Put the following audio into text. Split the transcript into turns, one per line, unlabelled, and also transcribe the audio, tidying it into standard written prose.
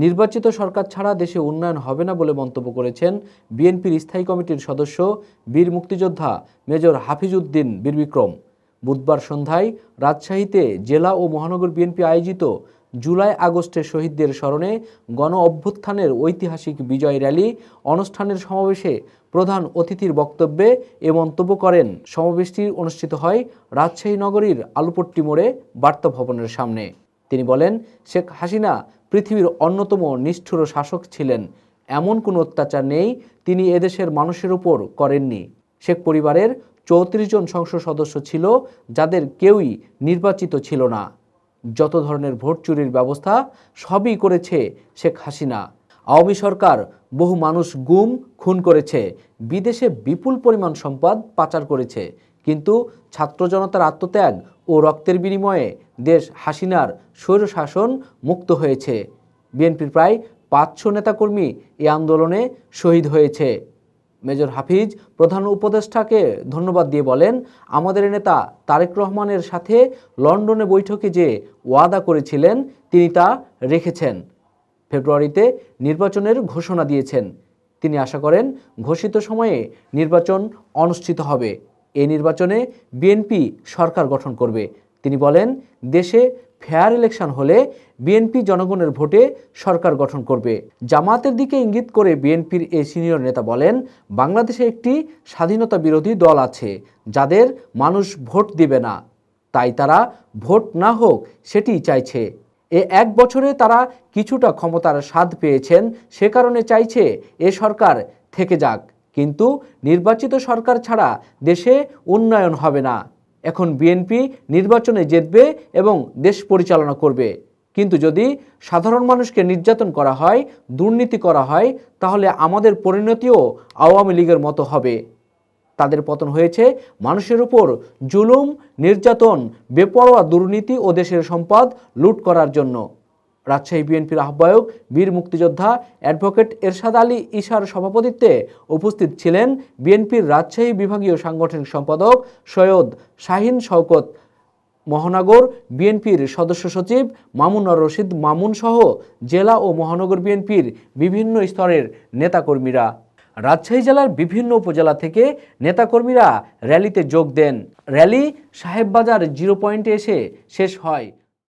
নির্বাচিত সরকার ছাড়া দেশে উন্নয়ন হবে না বলে মন্তব্য করেছেন বিএনপির স্থায়ী কমিটির সদস্য বীর মুক্তিযোদ্ধা মেজর হাফিজ উদ্দিন বীর বিক্রম। বুধবার সন্ধ্যায় রাজশাহীতে জেলা ও মহানগর বিএনপি আয়োজিত জুলাই আগস্টের শহীদদের স্মরণে গণ অভ্যুত্থানের ঐতিহাসিক বিজয় র্যালি অনুষ্ঠানের সমাবেশে প্রধান অতিথির বক্তব্যে এ মন্তব্য করেন। সমাবেশটি অনুষ্ঠিত হয় রাজশাহী নগরীর আলুপট্টি মোড়ে বার্তা ভবনের সামনে। তিনি বলেন, শেখ হাসিনা পৃথিবীর অন্যতম নিষ্ঠুর শাসক ছিলেন। এমন কোনো অত্যাচার নেই তিনি এদেশের মানুষের উপর করেননি। শেখ পরিবারের 34 জন সংসদ সদস্য ছিল, যাদের কেউই নির্বাচিত ছিল না। যত ধরনের ভোট চুরির ব্যবস্থা সবই করেছে শেখ হাসিনা। আওয়ামী সরকার বহু মানুষ গুম খুন করেছে, বিদেশে বিপুল পরিমাণ সম্পদ পাচার করেছে, কিন্তু ছাত্র জনতার আত্মত্যাগ ও রক্তের বিনিময়ে দেশ হাসিনার স্বৈরশাসন মুক্ত হয়েছে। বিএনপির প্রায় 500 নেতাকর্মী এই আন্দোলনে শহীদ হয়েছে। মেজর হাফিজ প্রধান উপদেষ্টাকে ধন্যবাদ দিয়ে বলেন, আমাদের নেতা তারেক রহমানের সাথে লন্ডনে বৈঠকে যে ওয়াদা করেছিলেন তিনি তা রেখেছেন। ফেব্রুয়ারিতে নির্বাচনের ঘোষণা দিয়েছেন। তিনি আশা করেন ঘোষিত সময়ে নির্বাচন অনুষ্ঠিত হবে। এই নির্বাচনে বিএনপি সরকার গঠন করবে। তিনি বলেন, দেশে ফেয়ার ইলেকশন হলে বিএনপি জনগণের ভোটে সরকার গঠন করবে। জামাতের দিকে ইঙ্গিত করে বিএনপির এই সিনিয়র নেতা বলেন, বাংলাদেশে একটি স্বাধীনতা বিরোধী দল আছে যাদের মানুষ ভোট দিবে না, তাই তারা ভোট না হোক সেটিই চাইছে। এ 1 বছরে তারা কিছুটা ক্ষমতার স্বাদ পেয়েছেন, সে কারণে চাইছে এ সরকার থেকে যাক, কিন্তু নির্বাচিত সরকার ছাড়া দেশে উন্নয়ন হবে না। এখন বিএনপি নির্বাচনে জিতবে এবং দেশ পরিচালনা করবে, কিন্তু যদি সাধারণ মানুষকে নির্যাতন করা হয়, দুর্নীতি করা হয়, তাহলে আমাদের পরিণতিও আওয়ামী লীগের মতো হবে। তাদের পতন হয়েছে মানুষের উপর জুলুম, নির্যাতন, বেপরোয়া দুর্নীতি ও দেশের সম্পদ লুট করার জন্য। রাজশাহী বিএনপির আহ্বায়ক বীর মুক্তিযোদ্ধা অ্যাডভোকেট এরশাদ আলী ঈশার সভাপতিত্বে উপস্থিত ছিলেন বিএনপির রাজশাহী বিভাগীয় সাংগঠনিক সম্পাদক সৈয়দ শাহিন শওকত, মহানগর বিএনপির সদস্য সচিব মামুনুর রশিদ মামুন সহ জেলা ও মহানগর বিএনপির বিভিন্ন স্তরের নেতাকর্মীরা। রাজশাহী জেলার বিভিন্ন উপজেলা থেকে নেতাকর্মীরা র্যালিতে যোগ দেন। র্যালি সাহেববাজার 0 পয়েন্টে এসে শেষ হয়।